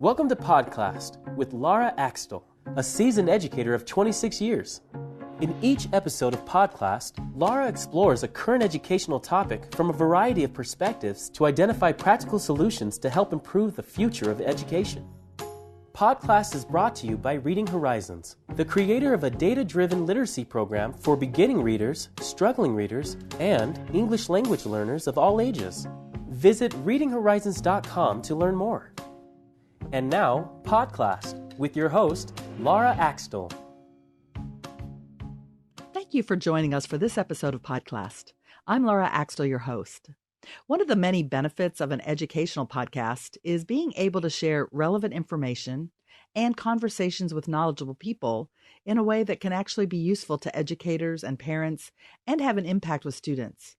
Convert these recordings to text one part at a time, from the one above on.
Welcome to Podclassed with Laura Axtell, a seasoned educator of 26 years. In each episode of Podclassed, Laura explores a current educational topic from a variety of perspectives to identify practical solutions to help improve the future of education. Podclassed is brought to you by Reading Horizons, the creator of a data-driven literacy program for beginning readers, struggling readers, and English language learners of all ages. Visit readinghorizons.com to learn more. And now, Podclassed with your host, Laura Axtell. Thank you for joining us for this episode of Podclassed. I'm Laura Axtell, your host. One of the many benefits of an educational podcast is being able to share relevant information and conversations with knowledgeable people in a way that can actually be useful to educators and parents and have an impact with students.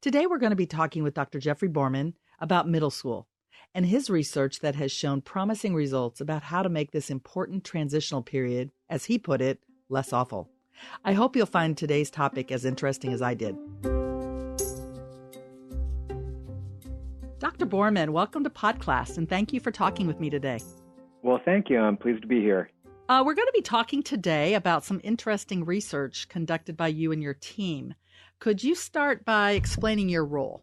Today, we're going to be talking with Dr. Jeffrey Borman about middle school and his research that has shown promising results about how to make this important transitional period, as he put it, less awful. I hope you'll find today's topic as interesting as I did. Dr. Borman, welcome to Podclass, and thank you for talking with me today. Well, thank you. I'm pleased to be here. We're going to be talking today about some interesting research conducted by you and your team. Could you start by explaining your role?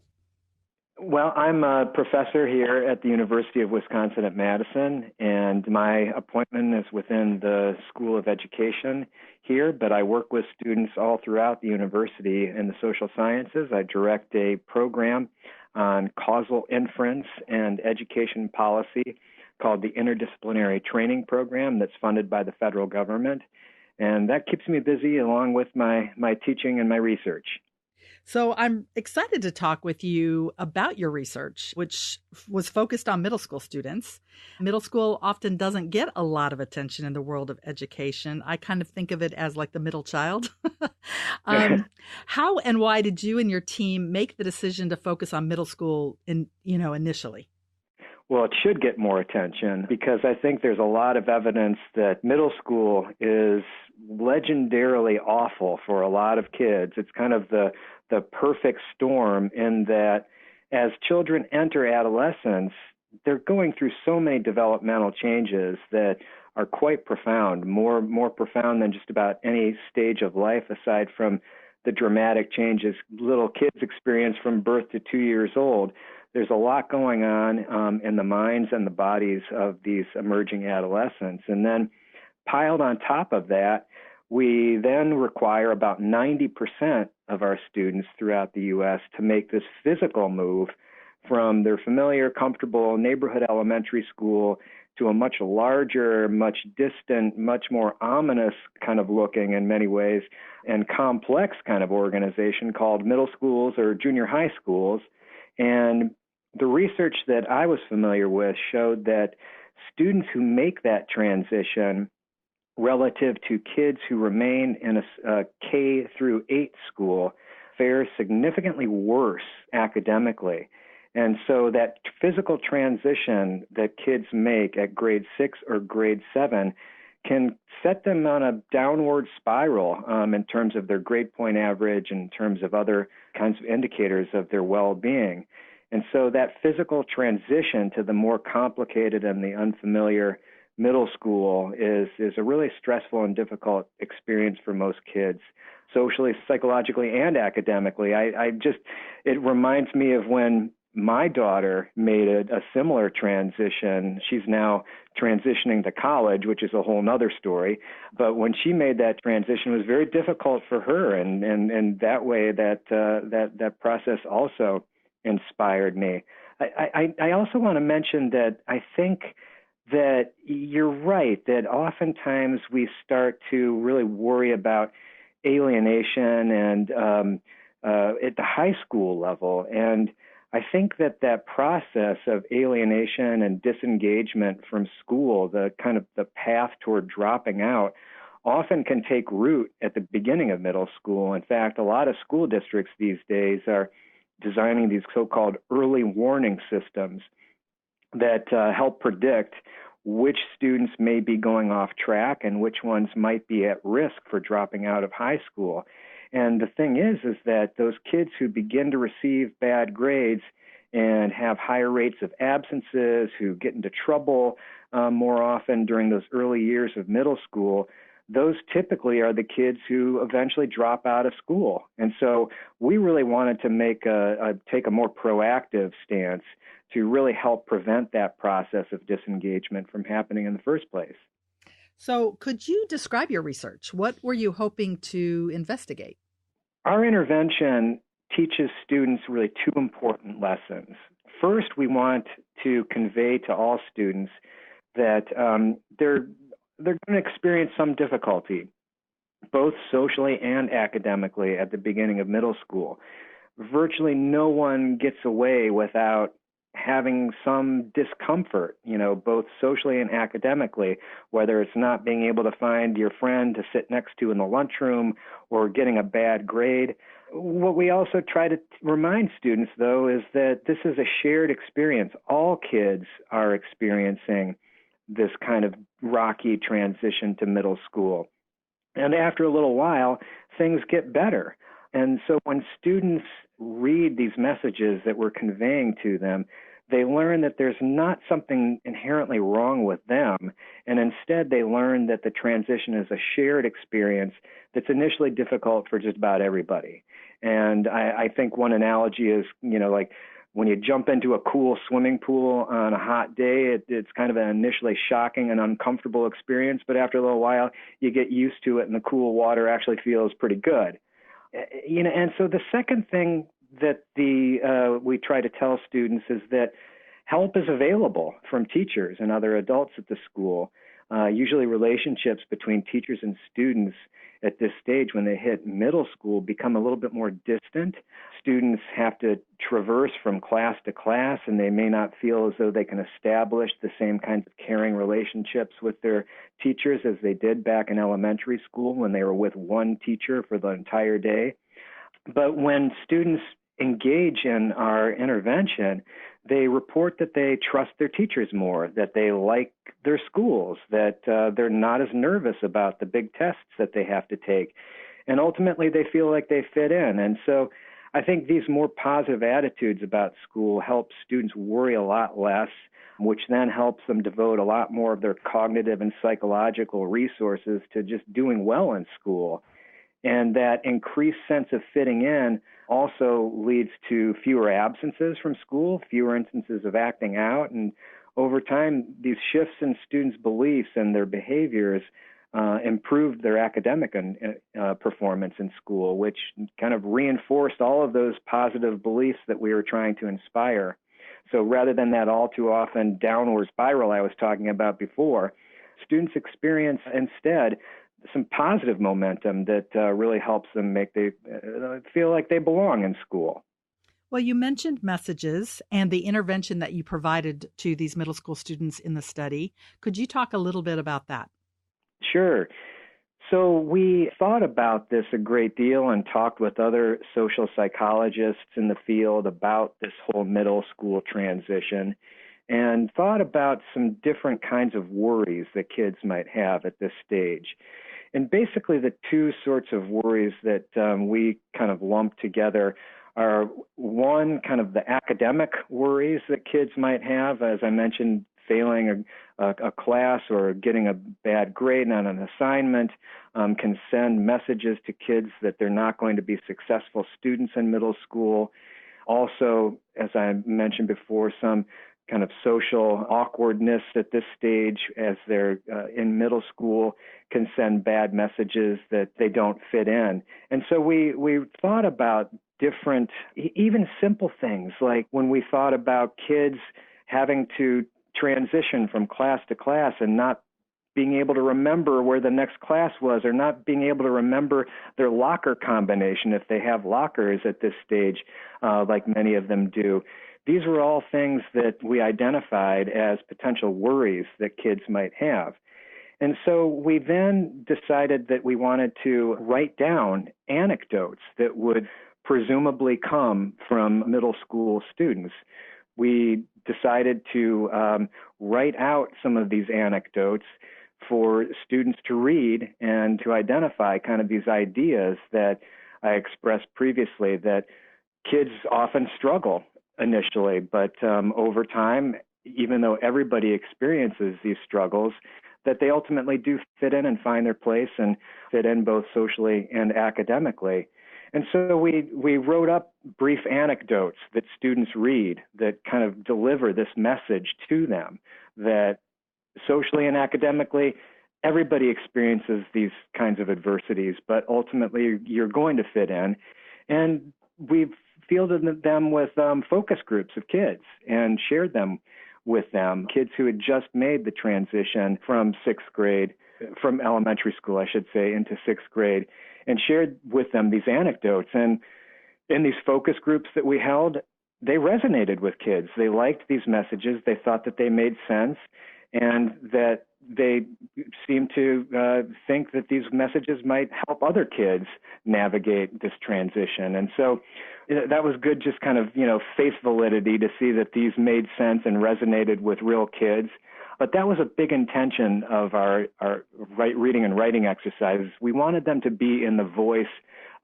Well, I'm a professor here at the University of Wisconsin at Madison, and my appointment is within the School of Education here, but I work with students all throughout the university in the social sciences. I direct a program on causal inference and education policy called the Interdisciplinary Training Program that's funded by the federal government, and that keeps me busy along with my teaching and my research. So I'm excited to talk with you about your research, which was focused on middle school students. Middle school often doesn't get a lot of attention in the world of education. I kind of think of it as like the middle child. How and why did you and your team make the decision to focus on middle school initially? Well, it should get more attention because I think there's a lot of evidence that middle school is legendarily awful for a lot of kids. It's kind of the perfect storm in that as children enter adolescence, they're going through so many developmental changes that are quite profound, more profound than just about any stage of life aside from the dramatic changes little kids experience from birth to 2 years old. There's a lot going on in the minds and the bodies of these emerging adolescents. And then piled on top of that, we then require about 90% of our students throughout the U.S. to make this physical move from their familiar, comfortable neighborhood elementary school to a much larger, much distant, much more ominous kind of looking in many ways and complex kind of organization called middle schools or junior high schools. And the research that I was familiar with showed that students who make that transition relative to kids who remain in a K through 8 school fare significantly worse academically. And so that physical transition that kids make at grade 6 or grade 7 can set them on a downward spiral in terms of their grade point average, in terms of other kinds of indicators of their well-being. And so that physical transition to the more complicated and the unfamiliar middle school is a really stressful and difficult experience for most kids, socially, psychologically, and academically. It reminds me of when my daughter made a similar transition. She's now transitioning to college, which is a whole other story. But when she made that transition, it was very difficult for her, and that way that process also inspired me. I also want to mention that I think that you're right, that oftentimes we start to really worry about alienation and at the high school level. And I think that process of alienation and disengagement from school, the kind of the path toward dropping out, often can take root at the beginning of middle school. In fact, a lot of school districts these days are designing these so-called early warning systems that help predict which students may be going off track and which ones might be at risk for dropping out of high school. And the thing is that those kids who begin to receive bad grades and have higher rates of absences, who get into trouble more often during those early years of middle school, those typically are the kids who eventually drop out of school. And so we really wanted to take a more proactive stance to really help prevent that process of disengagement from happening in the first place. So could you describe your research? What were you hoping to investigate? Our intervention teaches students really two important lessons. First, we want to convey to all students that they're going to experience some difficulty, both socially and academically, at the beginning of middle school. Virtually no one gets away without having some discomfort, both socially and academically, whether it's not being able to find your friend to sit next to in the lunchroom or getting a bad grade. What we also try to remind students, though, is that this is a shared experience. All kids are experiencing this kind of rocky transition to middle school. And after a little while, things get better. And so when students read these messages that we're conveying to them, they learn that there's not something inherently wrong with them, and instead they learn that the transition is a shared experience that's initially difficult for just about everybody. And I think one analogy is, like when you jump into a cool swimming pool on a hot day, it's kind of an initially shocking and uncomfortable experience, but after a little while, you get used to it, and the cool water actually feels pretty good. And so the second thing that we try to tell students is that help is available from teachers and other adults at the school. Usually relationships between teachers and students at this stage, when they hit middle school, become a little bit more distant. Students have to traverse from class to class, and they may not feel as though they can establish the same kinds of caring relationships with their teachers as they did back in elementary school when they were with one teacher for the entire day. But when students engage in our intervention, they report that they trust their teachers more, that they like their schools, that they're not as nervous about the big tests that they have to take. And ultimately, they feel like they fit in. And so I think these more positive attitudes about school help students worry a lot less, which then helps them devote a lot more of their cognitive and psychological resources to just doing well in school. And that increased sense of fitting in also leads to fewer absences from school, fewer instances of acting out. And over time, these shifts in students' beliefs and their behaviors improved their academic performance in school, which kind of reinforced all of those positive beliefs that we were trying to inspire. So rather than that all too often downward spiral I was talking about before, students experience instead some positive momentum that really helps them feel like they belong in school. Well, you mentioned messages and the intervention that you provided to these middle school students in the study. Could you talk a little bit about that? Sure. So we thought about this a great deal and talked with other social psychologists in the field about this whole middle school transition, and thought about some different kinds of worries that kids might have at this stage. And basically the two sorts of worries that we kind of lump together are, one, kind of the academic worries that kids might have, as I mentioned, failing a class or getting a bad grade on an assignment can send messages to kids that they're not going to be successful students in middle school. Also, as I mentioned before, some kind of social awkwardness at this stage as they're in middle school can send bad messages that they don't fit in. And so we thought about different, even simple things, like when we thought about kids having to transition from class to class and not being able to remember where the next class was, or not being able to remember their locker combination if they have lockers at this stage, like many of them do. These were all things that we identified as potential worries that kids might have. And so we then decided that we wanted to write down anecdotes that would presumably come from middle school students. We decided to write out some of these anecdotes for students to read and to identify kind of these ideas that I expressed previously, that kids often struggle initially, but over time, even though everybody experiences these struggles, that they ultimately do fit in and find their place and fit in both socially and academically. And so we wrote up brief anecdotes that students read that kind of deliver this message to them that socially and academically, everybody experiences these kinds of adversities, but ultimately you're going to fit in. And we've fielded them with focus groups of kids and shared them with them, kids who had just made the transition from elementary school, I should say, into sixth grade, and shared with them these anecdotes. And in these focus groups that we held, they resonated with kids. They liked these messages. They thought that they made sense, and that they seemed to think that these messages might help other kids navigate this transition. And so that was good, just kind of, face validity to see that these made sense and resonated with real kids. But that was a big intention of our reading and writing exercises. We wanted them to be in the voice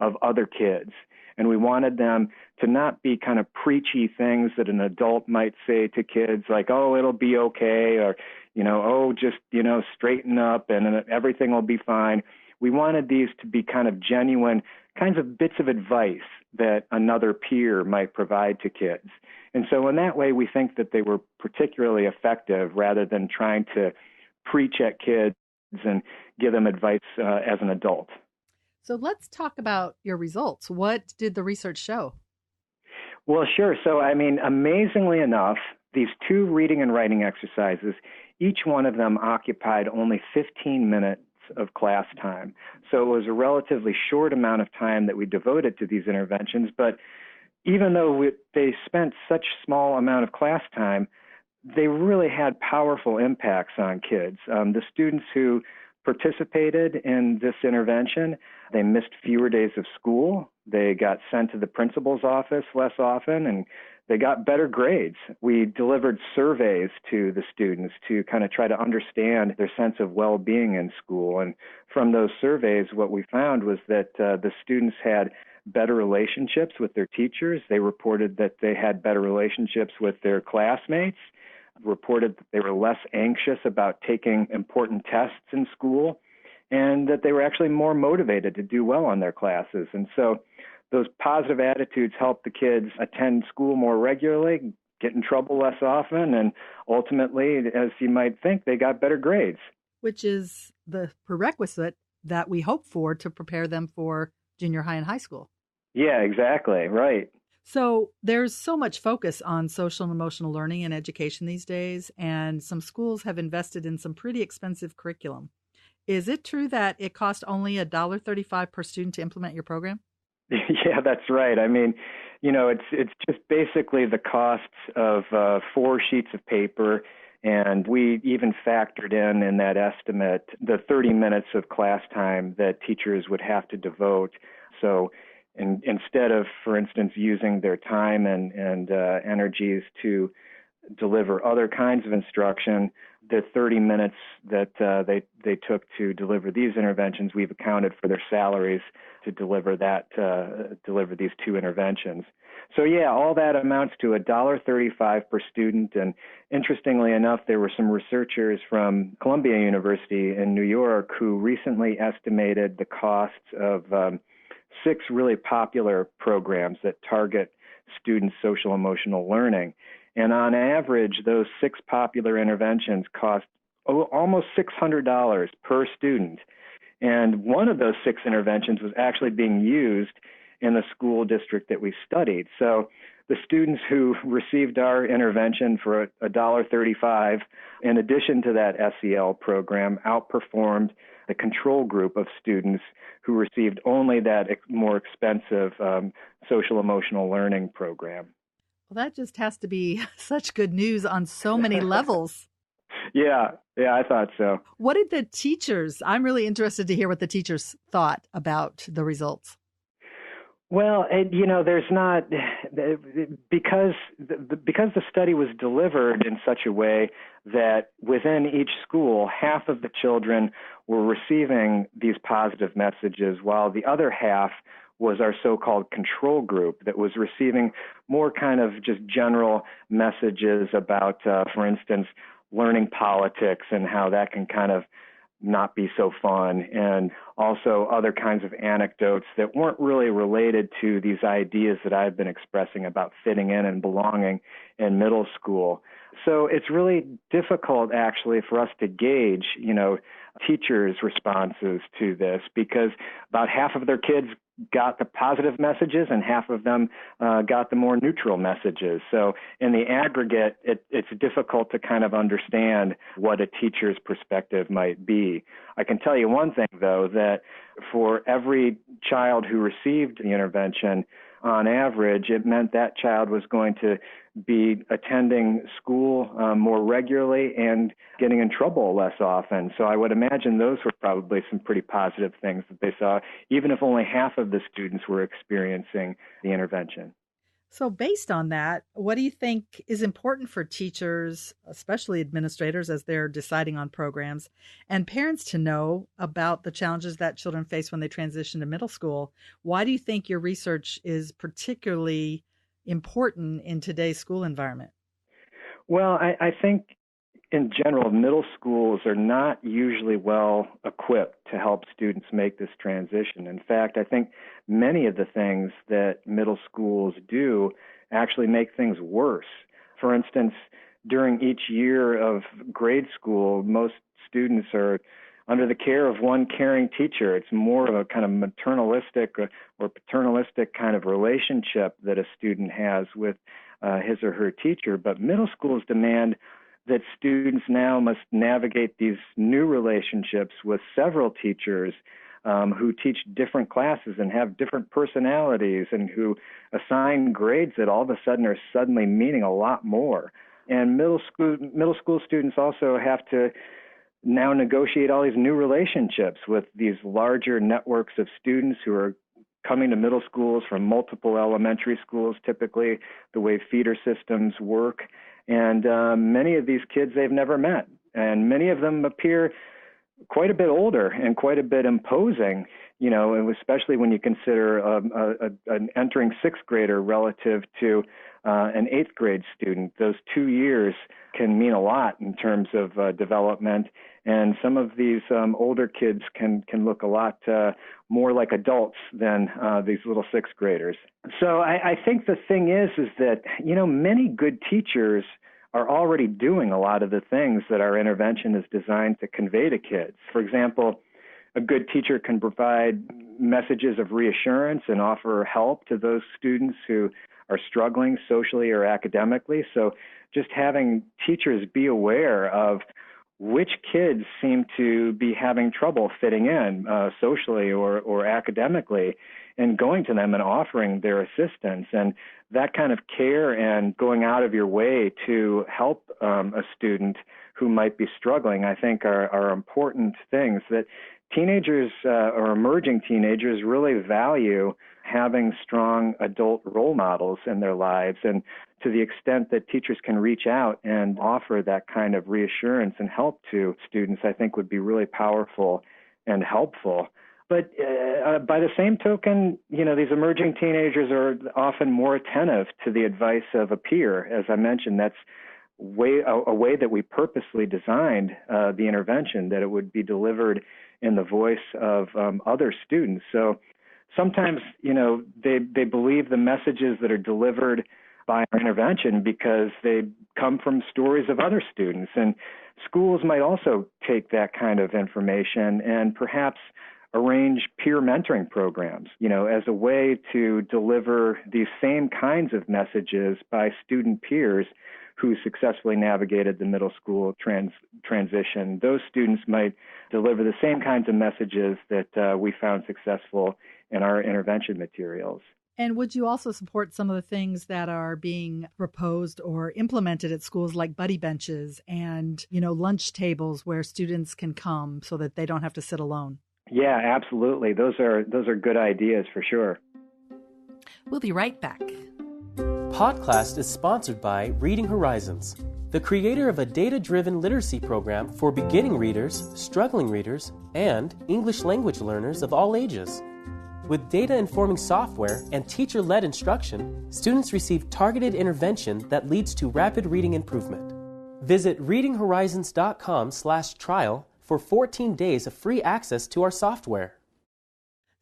of other kids. And we wanted them to not be kind of preachy things that an adult might say to kids like, oh, it'll be okay, or, just, straighten up and everything will be fine. We wanted these to be kind of genuine kinds of bits of advice that another peer might provide to kids. And so in that way, we think that they were particularly effective rather than trying to preach at kids and give them advice as an adult. So let's talk about your results. What did the research show? Well, sure. So, amazingly enough, these two reading and writing exercises, each one of them occupied only 15 minutes of class time. So it was a relatively short amount of time that we devoted to these interventions. But even though they spent such small amount of class time, they really had powerful impacts on kids. The students who participated in this intervention, they missed fewer days of school. They got sent to the principal's office less often, and they got better grades. We delivered surveys to the students to kind of try to understand their sense of well-being in school. And from those surveys, what we found was that the students had better relationships with their teachers. They reported that they had better relationships with their classmates, reported that they were less anxious about taking important tests in school, and that they were actually more motivated to do well on their classes. And so those positive attitudes help the kids attend school more regularly, get in trouble less often, and ultimately, as you might think, they got better grades. Which is the prerequisite that we hope for to prepare them for junior high and high school. Yeah, exactly. Right. So there's so much focus on social and emotional learning in education these days, and some schools have invested in some pretty expensive curriculum. Is it true that it cost only $1.35 per student to implement your program? Yeah, that's right. It's just basically the costs of 4 sheets of paper, and we even factored in that estimate the 30 minutes of class time that teachers would have to devote. So instead of, for instance, using their time and energies to deliver other kinds of instruction, the 30 minutes that they took to deliver these interventions, we've accounted for their salaries to deliver these 2 interventions. So yeah, all that amounts to $1.35 per student. And interestingly enough, there were some researchers from Columbia University in New York who recently estimated the costs of 6 really popular programs that target students' social emotional learning. And on average, those 6 popular interventions cost almost $600 per student. And one of those 6 interventions was actually being used in the school district that we studied. So the students who received our intervention for $1.35, in addition to that SEL program, outperformed the control group of students who received only that more expensive social emotional learning program. Well, that just has to be such good news on so many levels. Yeah, I thought so. What did the teachers, I'm really interested to hear what the teachers thought about the results. Well, there's not, because the study was delivered in such a way that within each school, half of the children were receiving these positive messages, while the other half was our so-called control group that was receiving more kind of just general messages about, for instance, learning politics and how that can kind of not be so fun, and also other kinds of anecdotes that weren't really related to these ideas that I've been expressing about fitting in and belonging in middle school. So it's really difficult, actually, for us to gauge, teachers' responses to this, because about half of their kids got the positive messages and half of them got the more neutral messages. So in the aggregate, it's difficult to kind of understand what a teacher's perspective might be. I can tell you one thing, though, that for every child who received the intervention, on average, it meant that child was going to be attending school more regularly and getting in trouble less often. So I would imagine those were probably some pretty positive things that they saw, even if only half of the students were experiencing the intervention. So based on that, what do you think is important for teachers, especially administrators, as they're deciding on programs, and parents to know about the challenges that children face when they transition to middle school? Why do you think your research is particularly important in today's school environment? Well, I think in general, middle schools are not usually well equipped to help students make this transition. In fact, I think many of the things that middle schools do actually make things worse. For instance, during each year of grade school, most students are under the care of one caring teacher. It's more of a kind of maternalistic or paternalistic kind of relationship that a student has with his or her teacher. But middle schools demand that students now must navigate these new relationships with several teachers who teach different classes and have different personalities and who assign grades that all of a sudden are suddenly meaning a lot more. And middle school students also have to now negotiate all these new relationships with these larger networks of students who are coming to middle schools from multiple elementary schools, typically the way feeder systems work. And many of these kids they've never met. And many of them appear quite a bit older and quite a bit imposing, and especially when you consider an entering sixth grader relative to an eighth grade student. Those 2 years can mean a lot in terms of development. And some of these older kids can look a lot more like adults than these little sixth graders. So I think the thing is that, many good teachers are already doing a lot of the things that our intervention is designed to convey to kids. For example, a good teacher can provide messages of reassurance and offer help to those students who are struggling socially or academically. So just having teachers be aware of which kids seem to be having trouble fitting in socially or academically, and going to them and offering their assistance. And that kind of care and going out of your way to help a student who might be struggling, I think are important things that teenagers or emerging teenagers really value, having strong adult role models in their lives. And to the extent that teachers can reach out and offer that kind of reassurance and help to students, I think would be really powerful and helpful. But by the same token, these emerging teenagers are often more attentive to the advice of a peer. As I mentioned, that's a way that we purposely designed the intervention, that it would be delivered in the voice of other students. So sometimes, they believe the messages that are delivered by our intervention because they come from stories of other students. And schools might also take that kind of information and perhaps arrange peer mentoring programs, as a way to deliver these same kinds of messages by student peers who successfully navigated the middle school transition. Those students might deliver the same kinds of messages that we found successful in our intervention materials. And would you also support some of the things that are being proposed or implemented at schools, like buddy benches and, lunch tables where students can come so that they don't have to sit alone? Yeah, absolutely. Those are good ideas for sure. We'll be right back. Podclassed is sponsored by Reading Horizons, the creator of a data-driven literacy program for beginning readers, struggling readers, and English language learners of all ages. With data-informing software and teacher-led instruction, students receive targeted intervention that leads to rapid reading improvement. Visit readinghorizons.com/trial for 14 days of free access to our software.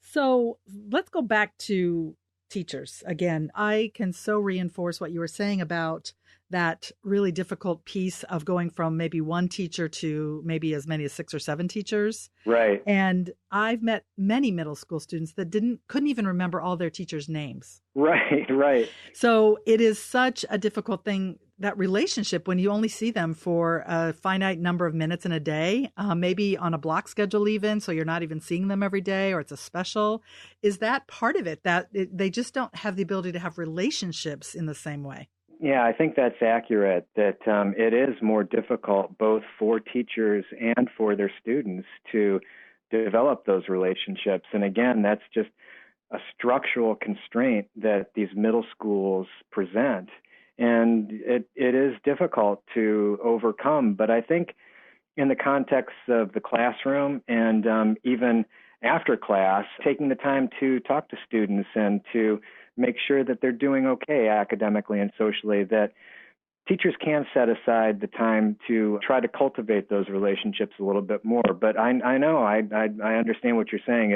So let's go back to teachers. Again, I can so reinforce what you were saying about that really difficult piece of going from maybe one teacher to maybe as many as 6 or 7 teachers. Right. And I've met many middle school students that couldn't even remember all their teachers' names. Right. So it is such a difficult thing, that relationship, when you only see them for a finite number of minutes in a day, maybe on a block schedule even, so you're not even seeing them every day, or it's a special. Is that part of it, that they just don't have the ability to have relationships in the same way? Yeah, I think that's accurate, that it is more difficult both for teachers and for their students to develop those relationships. And again, that's just a structural constraint that these middle schools present. And it is difficult to overcome. But I think in the context of the classroom and even after class, taking the time to talk to students and to make sure that they're doing okay academically and socially, that teachers can set aside the time to try to cultivate those relationships a little bit more. But I know, I understand what you're saying.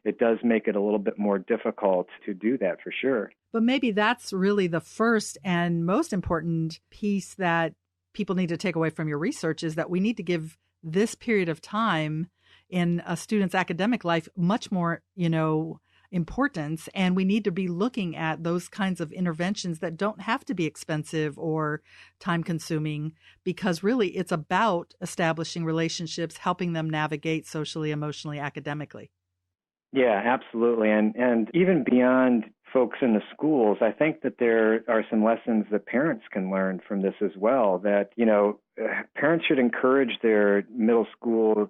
It does make it a little bit more difficult to do that for sure. But maybe that's really the first and most important piece that people need to take away from your research, is that we need to give this period of time in a student's academic life much more, importance. And we need to be looking at those kinds of interventions that don't have to be expensive or time consuming, because really it's about establishing relationships, helping them navigate socially, emotionally, academically. Yeah, absolutely. And even beyond folks in the schools, I think that there are some lessons that parents can learn from this as well, that, parents should encourage their middle school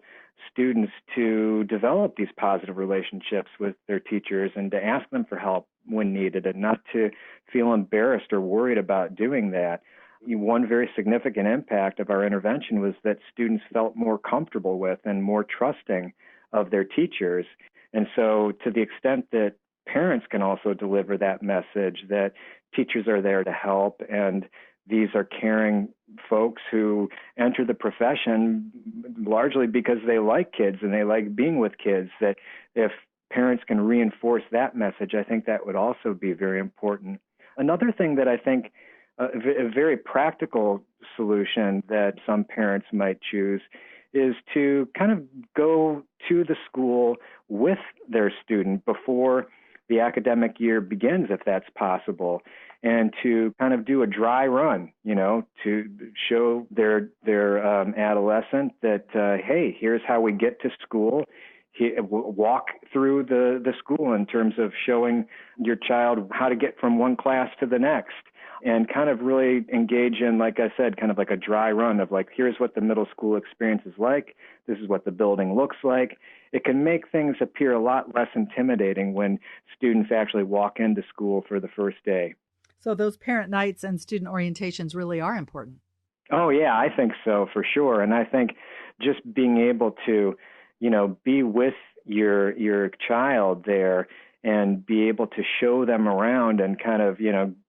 students to develop these positive relationships with their teachers and to ask them for help when needed, and not to feel embarrassed or worried about doing that. One very significant impact of our intervention was that students felt more comfortable with and more trusting of their teachers. And so to the extent that parents can also deliver that message that teachers are there to help, and these are caring folks who enter the profession largely because they like kids and they like being with kids, that if parents can reinforce that message, I think that would also be very important. Another thing that I think a very practical solution that some parents might choose is to kind of go to the school with their student before the academic year begins, if that's possible, and to kind of do a dry run, to show their adolescent that, hey, here's how we get to school. Walk through the school in terms of showing your child how to get from one class to the next, and kind of really engage in, like I said, kind of like a dry run of like, here's what the middle school experience is like. This is what the building looks like. It can make things appear a lot less intimidating when students actually walk into school for the first day. So those parent nights and student orientations really are important. Oh, yeah, I think so, for sure. And I think just being able to, be with your child there and be able to show them around and kind of,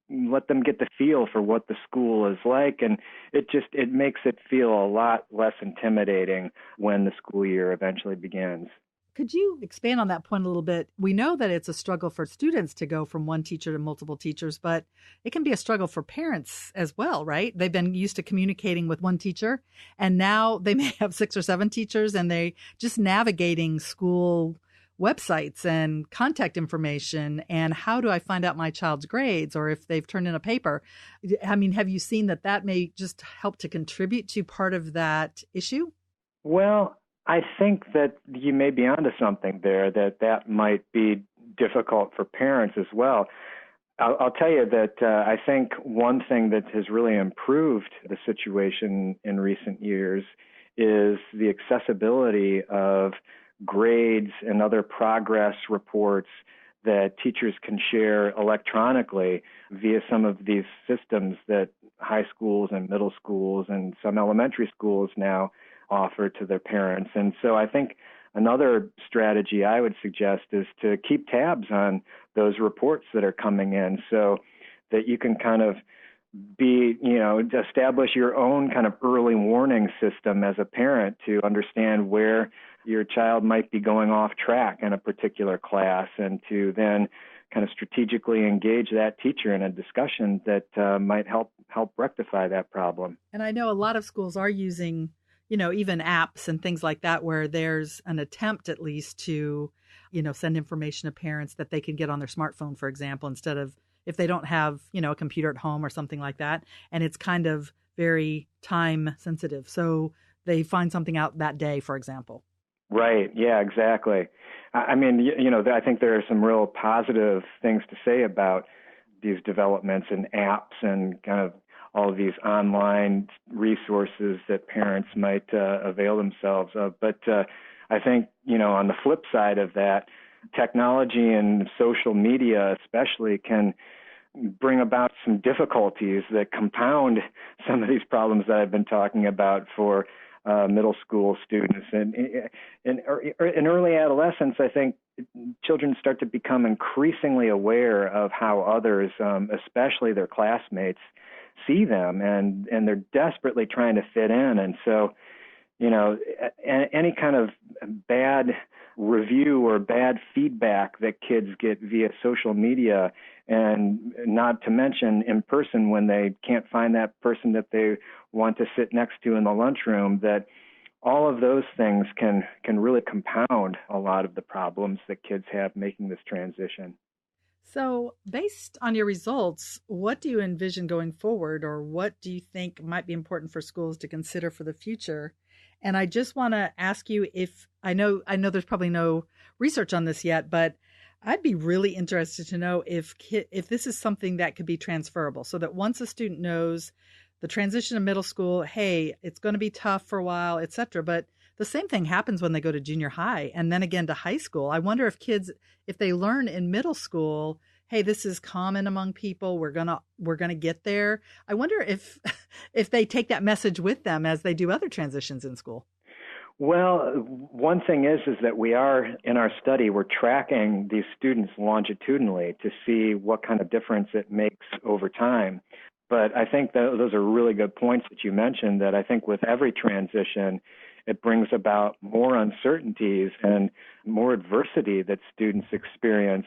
let them get the feel for what the school is like. And it makes it feel a lot less intimidating when the school year eventually begins. Could you expand on that point a little bit? We know that it's a struggle for students to go from one teacher to multiple teachers, but it can be a struggle for parents as well, right? They've been used to communicating with one teacher, and now they may have 6 or 7 teachers, and they just navigating school websites and contact information, and how do I find out my child's grades, or if they've turned in a paper. I mean, have you seen that may just help to contribute to part of that issue? Well, I think that you may be onto something there, that might be difficult for parents as well. I'll tell you that I think one thing that has really improved the situation in recent years is the accessibility of grades and other progress reports that teachers can share electronically via some of these systems that high schools and middle schools and some elementary schools now offer to their parents. And so I think another strategy I would suggest is to keep tabs on those reports that are coming in so that you can kind of establish your own kind of early warning system as a parent to understand where your child might be going off track in a particular class, and to then kind of strategically engage that teacher in a discussion that might help rectify that problem. And I know a lot of schools are using, even apps and things like that, where there's an attempt at least to, send information to parents that they can get on their smartphone, for example, instead of if they don't have, a computer at home or something like that. And it's kind of very time sensitive. So they find something out that day, for example. Right. Yeah, exactly. I mean, I think there are some real positive things to say about these developments in apps and kind of all of these online resources that parents might avail themselves of. But I think, on the flip side of that, technology and social media especially can bring about some difficulties that compound some of these problems that I've been talking about for middle school students. And in early adolescence, I think children start to become increasingly aware of how others, especially their classmates, see them, and they're desperately trying to fit in. And so, any kind of bad review or bad feedback that kids get via social media, and not to mention in person when they can't find that person that they want to sit next to in the lunchroom, that all of those things can really compound a lot of the problems that kids have making this transition. So based on your results, what do you envision going forward, or what do you think might be important for schools to consider for the future? And I just want to ask you, if I know there's probably no research on this yet, but I'd be really interested to know if this is something that could be transferable, so that once a student knows the transition to middle school, hey, it's going to be tough for a while, et cetera, but the same thing happens when they go to junior high and then again to high school. I wonder if kids, if they learn in middle school, hey, this is common among people, we're gonna get there. I wonder if they take that message with them as they do other transitions in school. Well, one thing is that we are, in our study, we're tracking these students longitudinally to see what kind of difference it makes over time. But I think that those are really good points that you mentioned, that I think with every transition, it brings about more uncertainties and more adversity that students experience.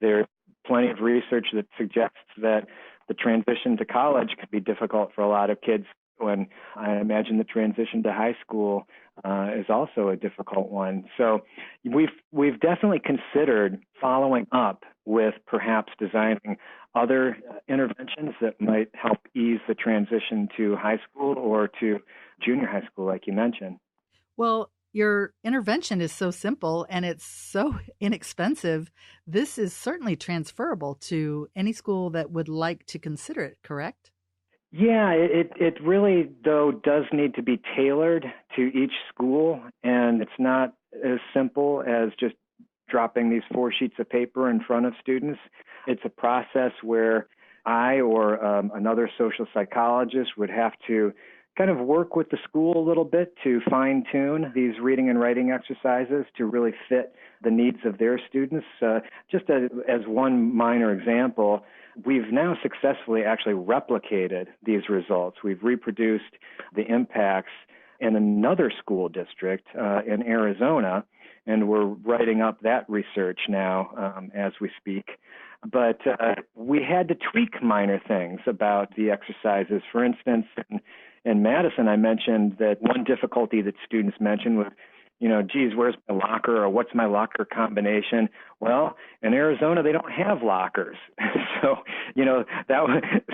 There's plenty of research that suggests that the transition to college can be difficult for a lot of kids, when I imagine the transition to high school is also a difficult one. So we've definitely considered following up with perhaps designing other interventions that might help ease the transition to high school or to junior high school, like you mentioned. Well, your intervention is so simple and it's so inexpensive. This is certainly transferable to any school that would like to consider it, correct? Yeah, it really, though, does need to be tailored to each school, and it's not as simple as just dropping these 4 sheets of paper in front of students. It's a process where I or another social psychologist would have to kind of work with the school a little bit to fine-tune these reading and writing exercises to really fit the needs of their students. Just as one minor example, we've now successfully actually replicated these results. We've reproduced the impacts in another school district in Arizona, and we're writing up that research now as we speak. But we had to tweak minor things about the exercises. For instance, in Madison, I mentioned that one difficulty that students mentioned was, geez, where's my locker, or what's my locker combination? Well, in Arizona, they don't have lockers. So,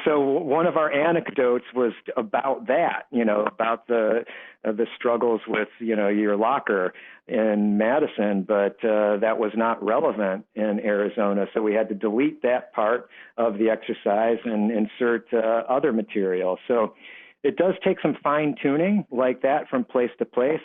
so one of our anecdotes was about that, about the struggles with, your locker in Madison, but that was not relevant in Arizona. So we had to delete that part of the exercise and insert other material. So it does take some fine tuning like that from place to place.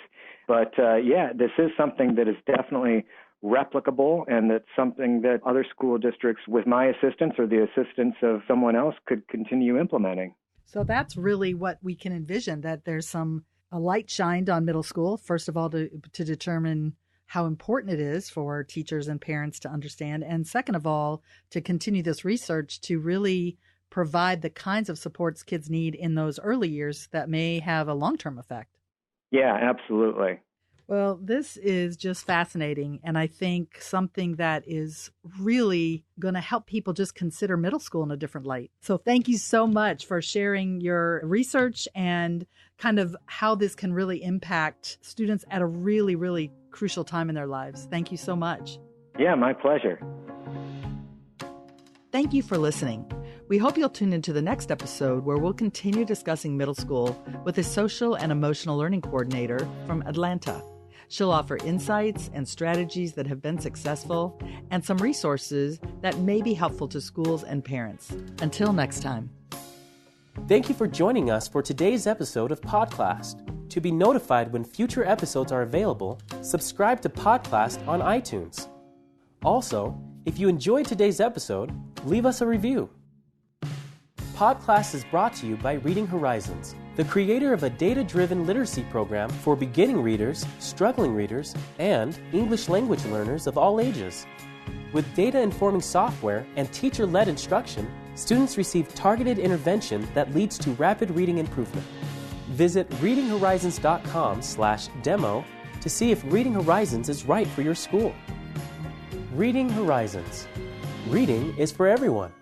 But this is something that is definitely replicable, and that's something that other school districts, with my assistance or the assistance of someone else, could continue implementing. So that's really what we can envision, that there's a light shined on middle school, first of all, to determine how important it is for teachers and parents to understand. And second of all, to continue this research to really provide the kinds of supports kids need in those early years that may have a long-term effect. Yeah, absolutely. Well, this is just fascinating, and I think something that is really going to help people just consider middle school in a different light. So thank you so much for sharing your research and kind of how this can really impact students at a really, really crucial time in their lives. Thank you so much. Yeah, my pleasure. Thank you for listening. We hope you'll tune into the next episode where we'll continue discussing middle school with a social and emotional learning coordinator from Atlanta. She'll offer insights and strategies that have been successful and some resources that may be helpful to schools and parents. Until next time. Thank you for joining us for today's episode of Podclassed. To be notified when future episodes are available, subscribe to Podclassed on iTunes. Also, if you enjoyed today's episode, leave us a review. Podclassed is brought to you by Reading Horizons, the creator of a data-driven literacy program for beginning readers, struggling readers, and English language learners of all ages. With data-informing software and teacher-led instruction, students receive targeted intervention that leads to rapid reading improvement. Visit readinghorizons.com/demo to see if Reading Horizons is right for your school. Reading Horizons. Reading is for everyone.